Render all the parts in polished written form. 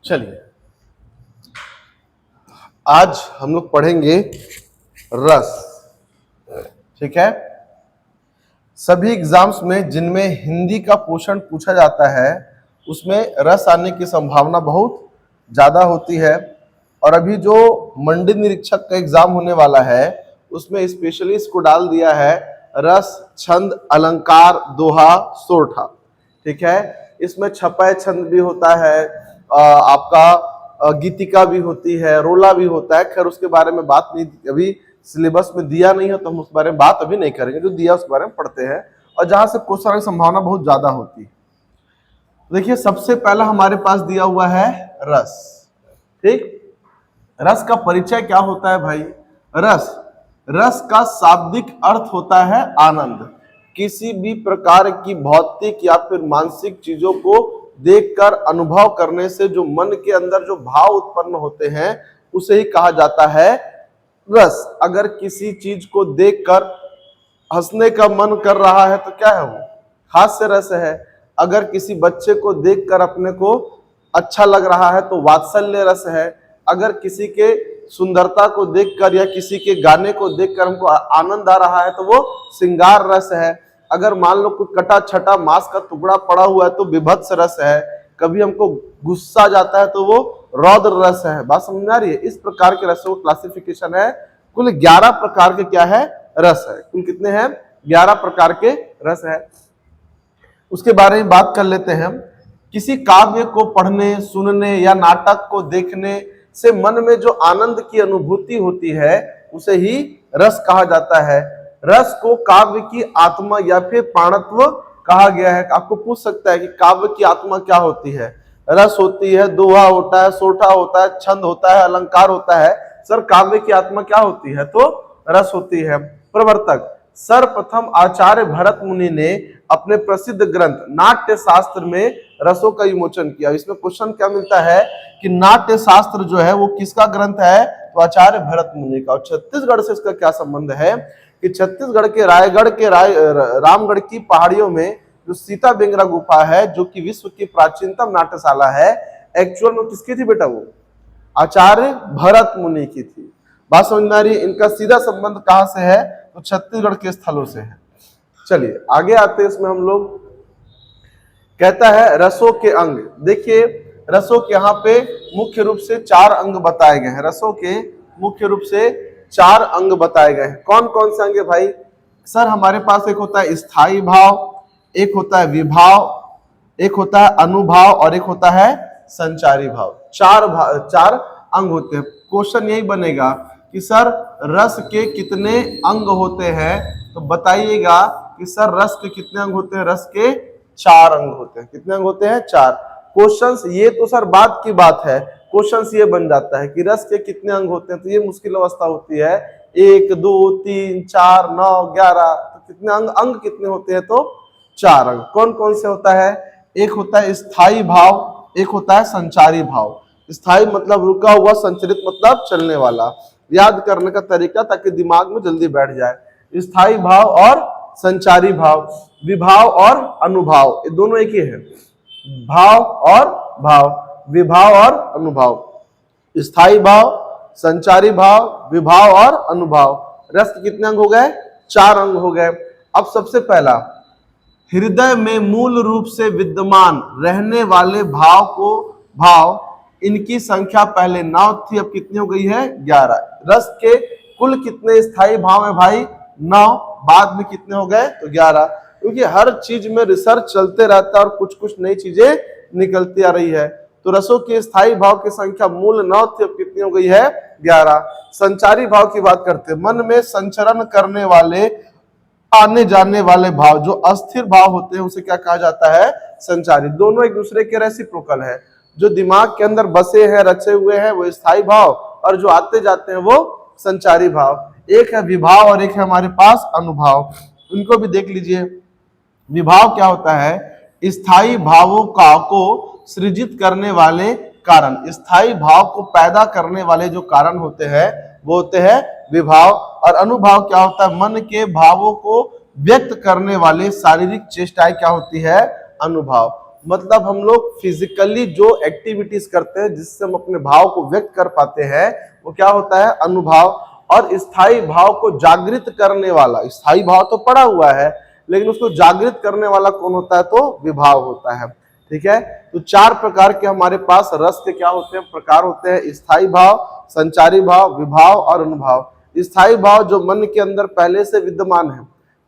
चलिए आज हम लोग पढ़ेंगे रस। ठीक है, सभी एग्जाम्स में जिनमें हिंदी का पोर्शन पूछा जाता है उसमें रस आने की संभावना बहुत ज्यादा होती है। और अभी जो मंडी निरीक्षक का एग्जाम होने वाला है उसमें स्पेशली इसको डाल दिया है रस, छंद, अलंकार, दोहा, सोरठा। ठीक है, इसमें छपय छंद भी होता है, आपका गीतिका भी होती है, रोला भी होता है। खैर उसके बारे में बात नहीं, अभी सिलेबस में दिया नहीं है तो हम उस बारे में बात अभी नहीं करेंगे, जो दिया उसके बारे में पढ़ते हैं और जहां से क्वेश्चन की संभावना बहुत ज्यादा होती है। देखिए सबसे पहला हमारे पास दिया हुआ है रस। ठीक, रस का परिचय क्या होता है भाई? रस का शाब्दिक अर्थ होता है आनंद। किसी भी प्रकार की भौतिक या फिर मानसिक चीजों को देखकर अनुभव करने से जो मन के अंदर जो भाव उत्पन्न होते हैं उसे ही कहा जाता है रस। अगर किसी चीज को देखकर हंसने का मन कर रहा है तो क्या है वो? हास्य रस है। अगर किसी बच्चे को देखकर अपने को अच्छा लग रहा है तो वात्सल्य रस है। अगर किसी के सुंदरता को देखकर या किसी के गाने को देखकर हमको आनंद आ रहा है तो वो श्रृंगार रस है। अगर मान लो कोई कटा छटा मांस का टुकड़ा पड़ा हुआ है तो विभत्स रस है। कभी हमको गुस्सा जाता है तो वो रौद्र रस है। बात समझ आ रही है? इस प्रकार के रसों का क्लासिफिकेशन है। कुल 11 प्रकार के क्या है? रस है। कुल कितने हैं? 11 प्रकार के रस है। उसके बारे में बात कर लेते हैं हम। किसी काव्य को पढ़ने, सुनने या नाटक को देखने से मन में जो आनंद की अनुभूति होती है उसे ही रस कहा जाता है। रस को काव्य की आत्मा या फिर प्राणत्व कहा गया है। आपको पूछ सकता है कि काव्य की आत्मा क्या होती है? रस होती है, दोहा होता है, सोठा होता है, छंद होता है, अलंकार होता है। सर काव्य की आत्मा क्या होती है? तो रस होती है। प्रवर्तक सर्वप्रथम आचार्य भरत मुनि ने अपने प्रसिद्ध ग्रंथ नाट्य शास्त्र में रसों का विमोचन किया। इसमें क्वेश्चन क्या मिलता है कि नाट्य शास्त्र जो है वो किसका ग्रंथ है? तो आचार्य भरत मुनि का। और छत्तीसगढ़ से इसका क्या संबंध है कि छत्तीसगढ़ के रायगढ़ के रामगढ़ की पहाड़ियों में जो सीता बेंगरा गुफा है जो कि विश्व की प्राचीनतम नाट्यशाला है, एक्चुअल में किसकी थी बेटा? वो आचार्य भरत मुनि की थी। बात समझ में आ रही है? इनका सीधा संबंध कहां से है? तो छत्तीसगढ़ के स्थलों से है। चलिए आगे आते हैं। इसमें हम लोग कहता है रसों के अंग। देखिए रसों के यहाँ पे मुख्य रूप से 4 अंग बताए गए हैं। रसों के मुख्य रूप से 4 अंग बताए गए हैं। कौन कौन से अंग है भाई? सर हमारे पास एक होता है स्थायी भाव, एक होता है विभाव, एक होता है अनुभाव और एक होता है संचारी भाव। 4 अंग होते हैं। क्वेश्चन यही बनेगा कि सर रस के कितने अंग होते हैं? तो बताइएगा कि सर रस के कितने अंग होते हैं? रस के 4 अंग होते हैं। कितने अंग होते हैं? 4। क्वेश्चंस ये तो सर बात की बात है। क्वेश्चंस ये बन जाता है कि रस के कितने अंग होते हैं, तो ये मुश्किल अवस्था होती है। 1 2 3 4 9 11, तो कितने अंग कितने होते हैं? तो 4 अंग। कौन कौन से होता है? एक होता है स्थायी भाव, एक होता है संचारी भाव। स्थायी मतलब रुका हुआ, संचरित मतलब चलने वाला। याद करने का तरीका ताकि दिमाग में जल्दी बैठ जाए। स्थायी भाव और संचारी भाव, विभाव और अनुभाव, ये दोनों एक ही है। भाव और भाव, विभाव और अनुभाव। स्थायी भाव, संचारी भाव, विभाव और अनुभाव। रस के कितने अंग हो गए? 4 अंग हो गए। अब सबसे पहला, हृदय में मूल रूप से विद्यमान रहने वाले भाव इनकी संख्या पहले 9 थी, अब कितनी हो गई है? 11। रस के कुल कितने स्थायी भाव है भाई? 9। बाद में कितने हो गए? तो 11। क्योंकि हर चीज में रिसर्च चलते रहता है और कुछ कुछ नई चीजें निकलती आ रही है। तो रसों के स्थायी भाव की संख्या मूल 9 थी, अब कितनी हो गई है? 11। संचारी भाव की बात करते हैं। मन में संचरण करने वाले, आने जाने वाले भाव, जो अस्थिर भाव होते हैं उसे क्या कहा जाता है? संचारी। दोनों एक दूसरे के रेसिप्रोकल है। जो दिमाग के अंदर बसे हैं, रचे हुए हैं, वो स्थायी भाव, और जो आते जाते हैं वो संचारी भाव। एक है विभाव और एक है हमारे पास अनुभाव। उनको भी देख लीजिए। विभाव क्या होता है? स्थायी भावों को सृजित करने वाले कारण। स्थायी भाव को पैदा करने वाले जो कारण होते हैं वो होते हैं विभाव। और अनुभाव क्या होता है? मन के भावों को व्यक्त करने वाले शारीरिक चेष्टाएं क्या होती है? अनुभाव। मतलब हम लोग फिजिकली जो एक्टिविटीज करते हैं जिससे हम अपने भाव को व्यक्त कर पाते हैं वो क्या होता है, अनुभाव। और स्थायी भाव को जागृत करने वाला, स्थायी भाव तो पड़ा हुआ है लेकिन उसको जागृत करने वाला कौन होता है, तो विभाव होता है। ठीक है, तो 4 प्रकार के हमारे पास रस के क्या होते हैं, प्रकार होते हैं, स्थायी भाव, संचारी भाव, विभाव और अनुभाव। स्थायी भाव जो मन के अंदर पहले से विद्यमान है,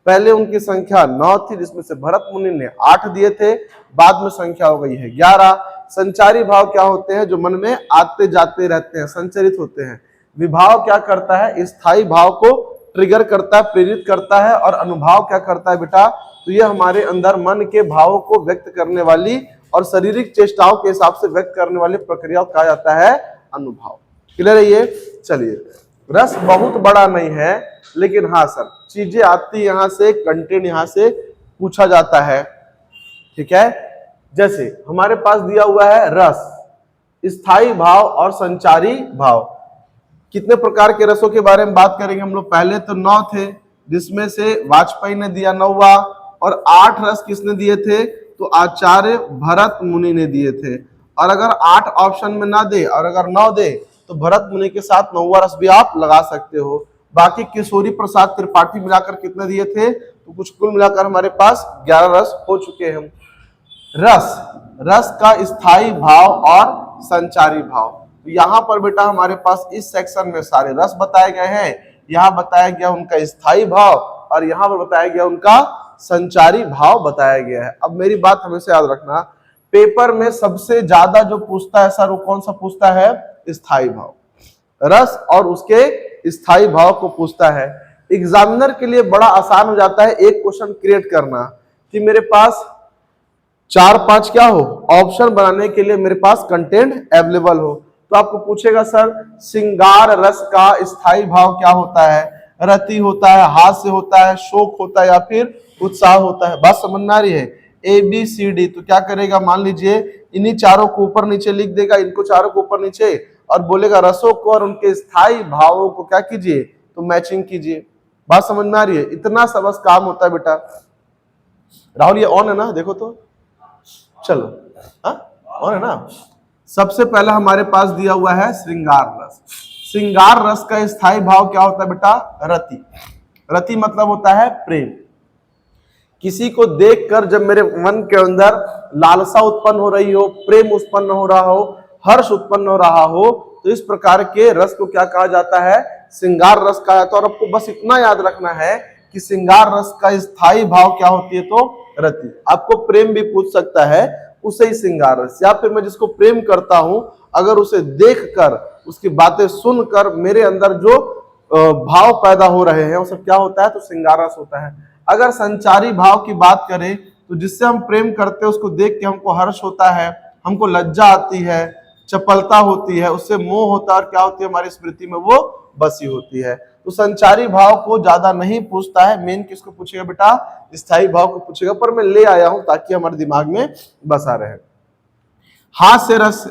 पहले उनकी संख्या 9 थी जिसमें से भरत मुनि ने 8 दिए थे, बाद में संख्या हो गई है 11। संचारी भाव क्या होते हैं, जो मन में आते जाते रहते हैं, संचरित होते हैं। विभाव क्या करता है, स्थायी भाव को ट्रिगर करता है, प्रेरित करता है। और अनुभाव क्या करता है बेटा, तो ये हमारे अंदर मन के भावों को व्यक्त करने वाली और शारीरिक चेष्टाओं के हिसाब से व्यक्त करने वाली प्रक्रिया कहा जाता है अनुभाव। क्लियर है ये? चलिए, रस बहुत बड़ा नहीं है लेकिन हाँ सर, चीजें आती यहां से, कंटेंट यहां से पूछा जाता है। ठीक है, जैसे हमारे पास दिया हुआ है रस, स्थायी भाव और संचारी भाव। कितने प्रकार के रसों के बारे में बात करेंगे हम लोग, पहले तो 9 थे जिसमें से वाजपेयी ने दिया 9वां, और 8 रस किसने दिए थे, तो आचार्य भरत मुनि ने दिए थे। और अगर 8 ऑप्शन में ना दे और अगर 9 दे तो भरत मुनि के साथ 9वां रस भी आप लगा सकते हो। बाकी किशोरी प्रसाद त्रिपाठी मिलाकर कितने दिए थे, तो कुछ कुल मिलाकर हमारे पास 11 रस हो चुके हैं। रस का स्थायी भाव और संचारी भाव, तो यहाँ पर बेटा हमारे पास इस सेक्शन में सारे रस बताए गए हैं। यहाँ बताया गया उनका स्थायी भाव और यहाँ पर बताया गया उनका संचारी भाव बताया गया है। अब मेरी बात हमेशा याद रखना, पेपर में सबसे ज्यादा जो पूछता है सर वो कौन सा पूछता है, स्थायी भाव, रस और उसके स्थायी भाव को पूछता है। एग्जामिनर के लिए बड़ा आसान हो जाता है एक क्वेश्चन क्रिएट करना कि मेरे पास 4-5 क्या हो, ऑप्शन बनाने के लिए मेरे पास कंटेंट अवेलेबल हो। तो आपको पूछेगा सर श्रृंगार रस का स्थायी भाव क्या होता है, रति होता है, हास्य होता है, शोक होता है या फिर उत्साह होता है। बात समझ में आ रही है, ABCD। तो क्या करेगा, मान लीजिए इन्हीं चारों को ऊपर नीचे लिख देगा, इनको चारों को ऊपर नीचे, और बोलेगा रसों को और उनके स्थायी भावों को क्या कीजिए, तो मैचिंग कीजिए। बात समझ में आ रही है, इतना सा बस काम होता है बेटा। राहुल ये ऑन है ना, देखो तो, चलो ऑन है ना। सबसे पहला हमारे पास दिया हुआ है श्रृंगार रस। श्रृंगार रस का स्थायी भाव क्या होता है बेटा, रति। रति मतलब होता है प्रेम। किसी को देखकर जब मेरे मन के अंदर लालसा उत्पन्न हो रही हो, प्रेम उत्पन्न हो रहा हो, हर्ष उत्पन्न हो रहा हो, तो इस प्रकार के रस को क्या कहा जाता है, श्रृंगार रस कहा जाता है। और आपको बस इतना याद रखना है कि श्रृंगार रस का स्थायी भाव क्या होती है, तो रति। आपको प्रेम भी पूछ सकता है, उसे ही श्रृंगार रस, या फिर मैं जिसको प्रेम करता हूं अगर उसे देखकर, उसकी बातें सुनकर मेरे अंदर जो भाव पैदा हो रहे हैं वो सब क्या होता है, तो श्रृंगार रस होता है। अगर संचारी भाव की बात करें तो जिससे हम प्रेम करते हैं उसको देख के हमको हर्ष होता है, हमको लज्जा आती है, चपलता होती है, उससे मोह होता है और क्या होती है, हमारी स्मृति में वो बसी होती है। तो संचारी भाव को ज्यादा नहीं पूछता है, मेन किसको पूछेगा बेटा, स्थायी भाव को पूछेगा। पर मैं ले आया हूं ताकि हमारे दिमाग में बसा रहे। हास्य रस,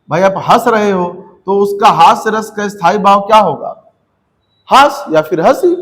भाई आप हंस रहे हो तो उसका हास्य रस का स्थायी भाव क्या होगा, हास या फिर हंसी।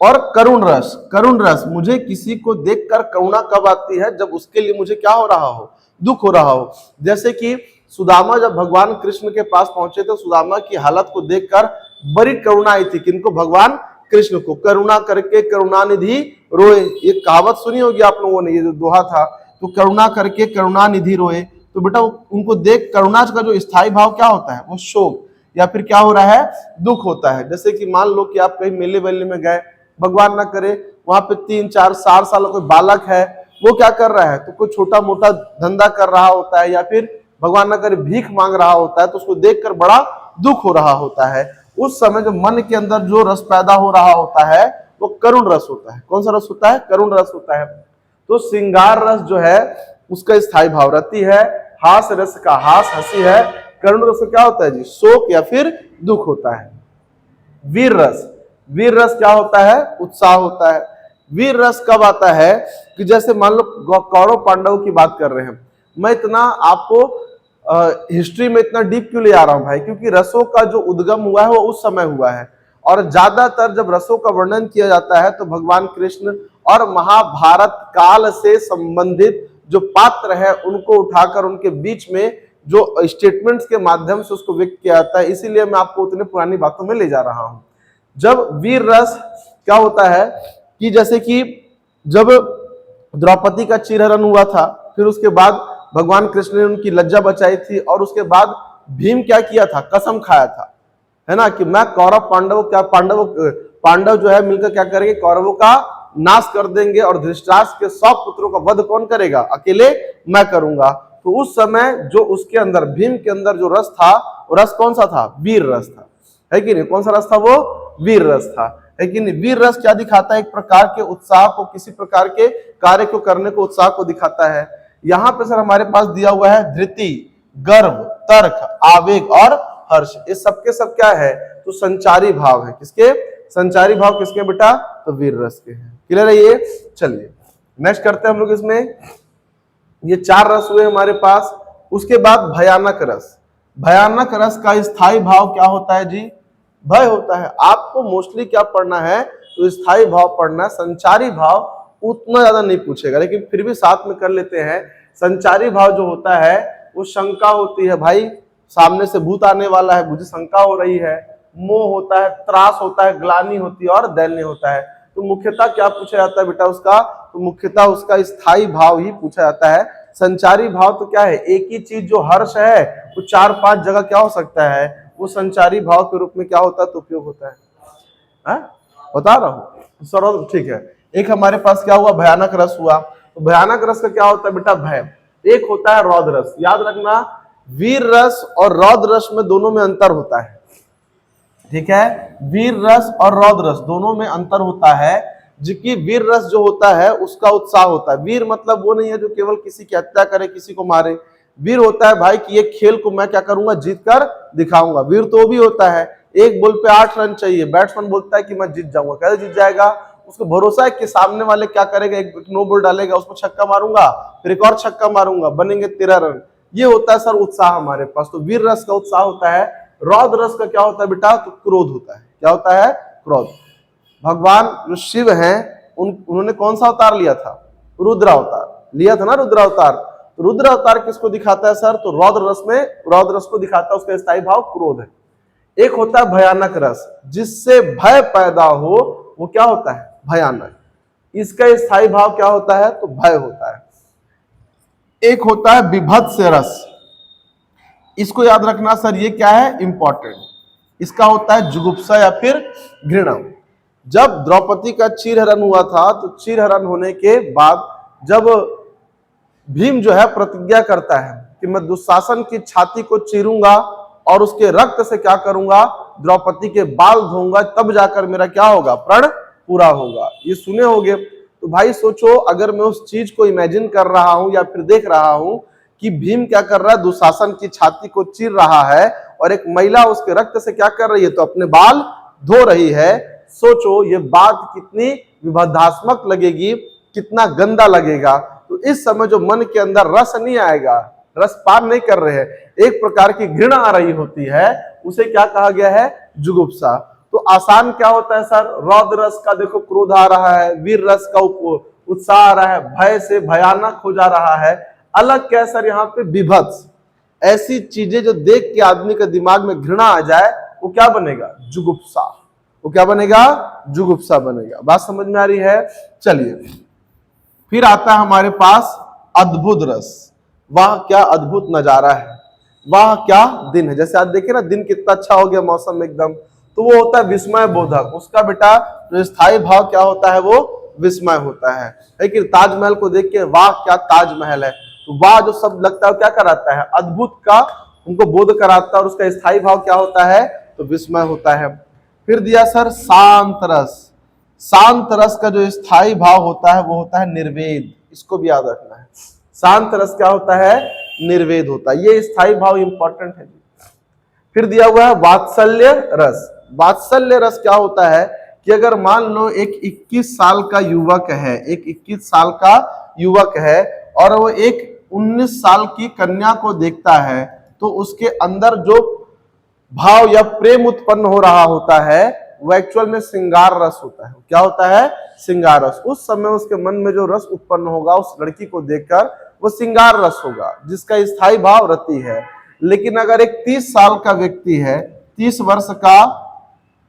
और करुण रस, करुण रस, मुझे किसी को देखकर करुणा कब आती है, जब उसके लिए मुझे क्या हो रहा हो, दुख हो रहा हो। जैसे कि सुदामा जब भगवान कृष्ण के पास पहुंचे तो सुदामा की हालत को देखकर बड़ी करुणा आई थी, किनको, भगवान कृष्ण को। करुणा करके करुणानिधि रोए, ये कहावत सुनी होगी आप लोगों ने, ये जो दोहा था, तो करुणा करके करुणानिधि रोए। तो बेटा उनको देख करुणा का जो स्थायी भाव क्या होता है, वो शोक या फिर क्या हो रहा है, दुख होता है। जैसे कि मान लो कि आप कहीं मेले वेले में गए, भगवान ना करे वहां पे 3-4 साल कोई बालक है, वो क्या कर रहा है, तो कोई छोटा मोटा धंधा कर रहा होता है या फिर भगवान ना करे भीख मांग रहा होता है, तो उसको देखकर बड़ा दुख हो रहा होता है। उस समय जो मन के अंदर जो रस पैदा हो रहा होता है वो करुण रस होता है। कौन सा रस होता है, करुण रस होता है। तो श्रृंगार रस जो है उसका स्थायी भाव रति है, हास रस का हास हंसी है, करुण रस क्या होता है जी, शोक या फिर दुख होता है। वीर रस, वीर रस क्या होता है, उत्साह होता है। वीर रस कब आता है कि जैसे मान लो कौरव पांडवों की बात कर रहे हैं। मैं इतना आपको हिस्ट्री में इतना डीप क्यों ले आ रहा हूं भाई, क्योंकि रसों का जो उद्गम हुआ है वो उस समय हुआ है। और ज्यादातर जब रसों का वर्णन किया जाता है तो भगवान कृष्ण और महाभारत काल से संबंधित जो पात्र है उनको उठाकर उनके बीच में जो स्टेटमेंट्स के माध्यम से उसको व्यक्त किया जाता है। इसीलिए मैं आपको उतने पुरानी बातों में ले जा रहा हूं। जब वीर रस क्या होता है कि जैसे कि जब द्रौपदी का चीरहरण हुआ था, फिर उसके बाद भगवान कृष्ण ने उनकी लज्जा बचाई थी, और उसके बाद भीम क्या किया था, कसम खाया था, है ना, कि मैं कौरव पांडव जो है मिलकर क्या करेंगे, कौरवों का नाश कर देंगे, और धृतराष्ट्र के 100 पुत्रों का वध कौन करेगा, अकेले मैं करूंगा। तो उस समय जो उसके अंदर, भीम के अंदर जो रस था, वो रस कौन सा था, वीर रस था, है कि नहीं। कौन सा रस था वो, वीर रस था, है कि नहीं। वीर रस क्या दिखाता है, एक प्रकार के उत्साह को, किसी प्रकार के कार्य को करने को उत्साह को दिखाता है। यहां पे सर हमारे पास दिया हुआ है धृति, गर्व, तर्क, आवेग और हर्ष। ये सबके सब क्या है, तो संचारी भाव है। किसके, संचारी भाव किसके बेटा, तो वीर रस के हैं। क्लियर है ये। चलिए नेक्स्ट करते हैं हम लोग इसमें। ये 4 रस हुए हमारे पास। उसके बाद भयानक रस। भयानक रस का स्थायी भाव क्या होता है जी, भय होता है। आपको मोस्टली क्या पढ़ना है, तो स्थायी भाव पढ़ना। संचारी भाव उतना ज्यादा नहीं पूछेगा, लेकिन फिर भी साथ में कर लेते हैं। संचारी भाव जो होता है वो शंका होती है, भाई सामने से भूत आने वाला है, मुझे शंका हो रही है। मोह होता है, त्रास होता है, ग्लानि होती है और दैन्य होता है। तो मुख्यतः क्या पूछा जाता है बेटा उसका, तो मुख्यतः उसका स्थायी भाव ही पूछा जाता है। संचारी भाव तो क्या है, एक ही चीज जो हर्ष है वो 4-5 जगह क्या हो सकता है, वो संचारी भाव के रूप में क्या होता है, तो उपयोग होता है। बता रहा हूं सर, ठीक है। एक हमारे पास क्या हुआ, भयानक रस हुआ। तो भयानक रस का क्या होता है बेटा, भय। एक होता है रौद्र रस। याद रखना, वीर रस और रौद्र रस में दोनों में अंतर होता है, ठीक है। वीर रस और रौद्र रस दोनों में अंतर होता है। जिसकी वीर रस जो होता है उसका उत्साह होता है। वीर मतलब वो नहीं है जो केवल किसी की हत्या करे, किसी को मारे। वीर होता है भाई कि ये खेल को मैं क्या करूंगा, जीत कर दिखाऊंगा। वीर तो भी होता है, एक बॉल पे 8 रन चाहिए, बैट्समैन बोलता है कि मैं जीत जाऊंगा। कैसे जीत जाएगा, उसको भरोसा है कि सामने वाले क्या करेगा, एक नो बॉल डालेगा, उसमें छक्का मारूंगा, फिर एक और छक्का मारूंगा, बनेंगे 13 रन। ये होता है सर उत्साह हमारे पास। तो वीर रस का उत्साह होता है। रौद्र रस का क्या होता है बेटा, तो क्रोध होता है। क्या होता है, क्रोध। भगवान जो शिव हैं उन्होंने कौन सा अवतार लिया था, रुद्र अवतार लिया था ना, रुद्र अवतार। तो रुद्र अवतार किसको दिखाता है सर, तो रौद्र रस में, रौद्र रस को दिखाता है, उसका स्थायी भाव क्रोध है। एक होता है भयानक रस, जिससे भय पैदा हो, वो क्या होता है, भयानक। इसका स्थायी भाव क्या होता है, तो भय होता है। एक होता है विभत्स रस। इसको याद रखना सर, ये क्या है, इंपॉर्टेंट। इसका होता है जुगुप्सा या फिर घृणा। जब द्रौपदी का चीरहरण हुआ था, तो चीरहरण होने के बाद जब भीम जो है प्रतिज्ञा करता है कि मैं दुशासन की छाती को चीरूंगा और उसके रक्त से क्या करूंगा, द्रौपदी के बाल धोऊंगा, तब जाकर मेरा क्या होगा, प्रण पूरा होगा। ये सुने होंगे। तो भाई सोचो, अगर मैं उस चीज को इमेजिन कर रहा हूं या फिर देख रहा हूं कि भीम क्या कर रहा है, दुशासन की छाती को चीर रहा है, और एक महिला उसके रक्त से क्या कर रही है, तो अपने बाल धो रही है। सोचो ये बात कितनी विवादास्पद लगेगी, कितना गंदा लगेगा। तो इस समय जो मन के अंदर रस नहीं आएगा, रस पार नहीं कर रहे हैं, एक प्रकार की घृणा आ रही होती है, उसे क्या कहा गया है, जुगुप्सा। तो आसान क्या होता है सर, रौद्र रस का देखो क्रोध आ रहा है, वीर रस का उत्साह आ रहा है, भय से भयानक हो जा रहा है। अलग क्या है सर, यहाँ पे विभत्स। ऐसी चीजें जो देख के आदमी के दिमाग में घृणा आ जाए, वो क्या बनेगा, जुगुप्सा। वो क्या बनेगा, जुगुप्सा बनेगा। बात समझ में आ रही है। चलिए फिर आता है हमारे पास अद्भुत रस। वाह क्या अद्भुत नजारा है, वाह क्या दिन है। जैसे आज देखिए ना, दिन कितना अच्छा हो गया, मौसम एकदम, तो वो होता है विस्मय बोधक। उसका बेटा जो स्थायी भाव क्या होता है, वो विस्मय होता है। लेकिन ताजमहल को देख के वाह क्या ताजमहल है, तो वाह जो शब्द लगता है क्या कराता है, अद्भुत का उनको बोध कराता है, और उसका स्थायी भाव क्या होता है, तो विस्मय होता है। फिर दिया सर शांत रस। शांत रस का जो स्थायी भाव होता है वो होता है निर्वेद। इसको भी याद रखना है, शांत रस क्या होता है, निर्वेद होता है। ये स्थायी भाव इंपॉर्टेंट है। फिर दिया हुआ है वात्सल्य रस। वात्सल्य रस क्या होता है कि अगर मान लो एक 21 साल का युवक है, एक 21 साल का युवक है, और वो एक 19 साल की कन्या को देखता है, तो उसके अंदर जो भाव या प्रेम उत्पन्न हो रहा होता है, वो एक्चुअल में श्रृंगार रस होता है। क्या होता है, श्रृंगार रस। उस समय उसके मन में जो रस उत्पन्न होगा उस लड़की को देखकर, वो श्रृंगार रस होगा, जिसका स्थायी भाव रति है। लेकिन अगर एक 30 साल का व्यक्ति है, 30 वर्ष का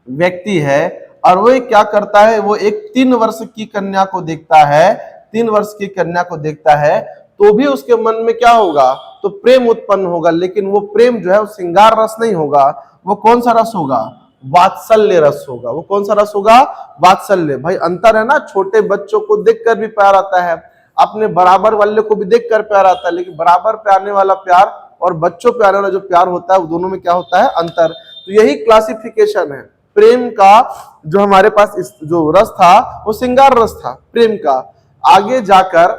व्यक्ति है, और वो क्या करता है, वो एक 3 वर्ष की कन्या को देखता है, 3 वर्ष की कन्या को देखता है, तो भी उसके मन में क्या होगा, तो प्रेम उत्पन्न होगा। लेकिन वो प्रेम जो है वो श्रृंगार रस नहीं होगा, वो कौन सा रस होगा, वात्सल्य रस होगा। वो कौन सा रस होगा, वात्सल्य। भाई अंतर है ना, छोटे बच्चों को देखकर भी प्यार आता है, अपने बराबर वाले को भी देखकर प्यार आता है, लेकिन बराबर पे आने वाला प्यार और बच्चों पे आने वाला जो प्यार होता है, वो दोनों में क्या होता है, अंतर। तो यही क्लासिफिकेशन है प्रेम का। जो हमारे पास जो रस था वो श्रृंगार रस था प्रेम का। आगे जाकर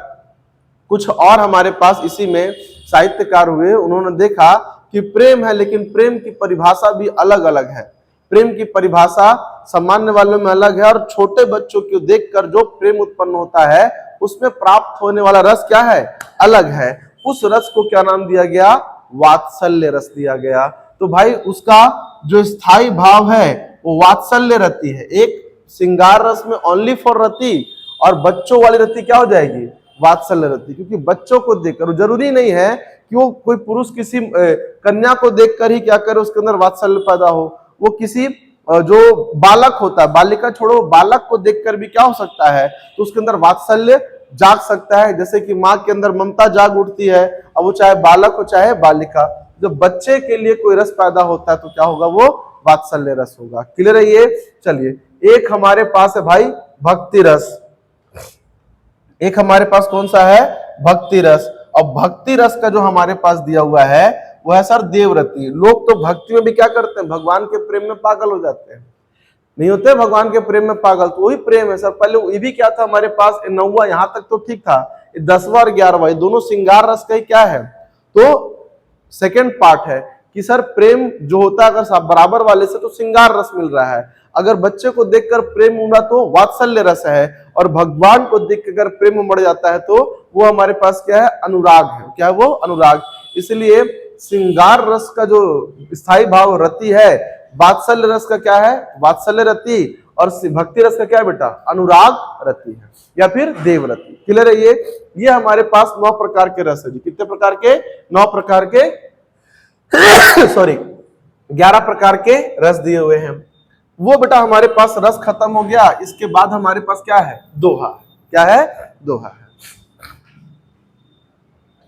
कुछ और हमारे पास इसी में साहित्यकार हुए, उन्होंने देखा कि प्रेम है, लेकिन प्रेम की परिभाषा भी अलग अलग है। प्रेम की परिभाषा सामान्य वालों में अलग है, और छोटे बच्चों को देखकर जो प्रेम उत्पन्न होता है उसमें प्राप्त होने वाला रस क्या है, अलग है। उस रस को क्या नाम दिया गया, वात्सल्य रस दिया गया। तो भाई उसका जो स्थायी भाव है वो वात्सल्य रति है। एक श्रृंगार रस में ओनली फॉर रति, और बच्चों वाली रति क्या हो जाएगी, वात्सल्य रति। क्योंकि बच्चों को देखकर, जरूरी नहीं है कि वो कोई पुरुष किसी कन्या को देखकर ही क्या करे, उसके अंदर वात्सल्य पैदा हो। वो किसी जो बालक होता है, बालिका छोड़ो, बालक को देखकर भी क्या हो सकता है, तो उसके अंदर वात्सल्य जाग सकता है। जैसे कि माँ के अंदर ममता जाग उठती है, अब वो चाहे बालक हो चाहे बालिका। जब बच्चे के लिए कोई रस पैदा होता है तो क्या होगा, वो वात्सल्य रस होगा। क्लियर है ये। चलिए एक हमारे पास है भाई भक्ति रस, एक हमारे पास कौन सा है, भक्ति रस। और भक्ति रस का जो हमारे पास दिया हुआ है वो है सर देवरति। लोग तो भक्ति में भी क्या करते हैं, भगवान के प्रेम में पागल हो जाते हैं, नहीं होते भगवान के प्रेम में पागल, तो वही प्रेम है सर। पहले ये भी क्या था हमारे पास, 9वां यहां तक तो ठीक था, 10वां और 11वां दोनों श्रृंगार रस का ही क्या है, तो सेकेंड पार्ट है कि सर प्रेम जो होता है अगर बराबर वाले से तो श्रृंगार रस मिल रहा है, अगर बच्चे को देखकर प्रेम उमड़ा तो वात्सल्य रस है, और भगवान को देखकर अगर प्रेम उमड़ जाता है तो वो हमारे पास क्या है, अनुराग है। क्या है वो, अनुराग। इसलिए श्रृंगार रस का जो स्थायी भाव रति है, वात्सल्य रस का क्या है, वात्सल्य रति, और भक्ति रस का क्या है बेटा, अनुराग रति है, या फिर देवरति। क्लियर है ये हमारे पास 9 प्रकार के रस है जी। कितने प्रकार के, 9 प्रकार के सॉरी 11 प्रकार के रस दिए हुए हैं। वो बेटा हमारे पास रस खत्म हो गया। इसके बाद हमारे पास क्या है, दोहा। क्या है, दोहा है।